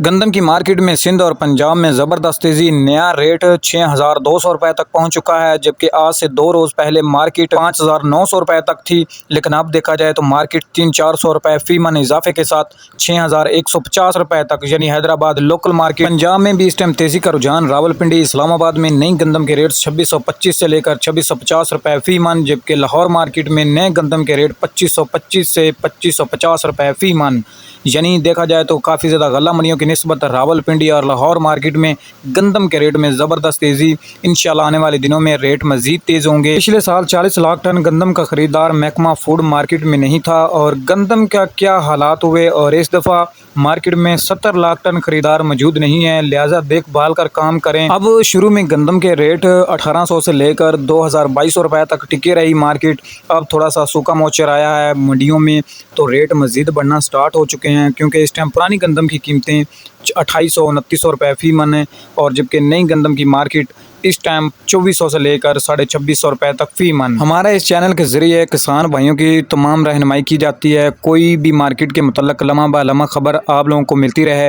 गंदम की मार्केट में सिंध और पंजाब में ज़बरदस्त तेज़ी। नया रेट 6,200 रुपये तक पहुंच चुका है, जबकि आज से 2 रोज़ पहले मार्केट 5,900 रुपये तक थी। लेकिन अब देखा जाए तो मार्केट 300-400 रुपये फी मन इजाफे के साथ 6,150 रुपये तक, यानी हैदराबाद लोकल मार्केट। पंजाब में भी इस टाइम तेज़ी का रुझान। रावलपिंडी इस्लामाबाद में नई गंदम के रेट 2625 से लेकर 2650 रुपये फी मन, जबकि लाहौर मार्केट में नए गंदम के रेट 2525 से 2550 रुपये फी मन। यानी देखा जाए तो काफ़ी ज़्यादा गल्ला मंडियों की निस्बत रावलपिंडी और लाहौर मार्केट में गंदम के रेट में ज़बरदस्त तेज़ी। इंशाल्लाह आने वाले दिनों में रेट मज़ीद तेज़ होंगे। पिछले साल 40 लाख टन गंदम का खरीदार महकमा फूड मार्केट में नहीं था, और गंदम का क्या हालात हुए, और इस दफ़ा मार्केट में 70 लाख टन खरीदार मौजूद नहीं है। लिहाजा देखभाल कर काम करें। अब शुरू में गंदम के रेट 1800 से लेकर 2200 रुपये तक टिके रही मार्केट। अब थोड़ा सा सूखा मोचर आया है मंडियों में, तो रेट मज़ीद बढ़ना स्टार्ट हो चुके हैं, क्योंकि इस टाइम पुरानी गंदम की कीमतें 2800-2900 रुपये फी मन है, और जबकि नई गंदम की मार्केट इस टाइम 2400 से लेकर 2650 रुपये तक फी मन। हमारा इस चैनल के ज़रिए किसान भाइयों की तमाम रहनुमाई की जाती है। कोई भी मार्केट के मुतल्लक लम्हा ब लम्हा खबर आप लोगों को मिलती रहे।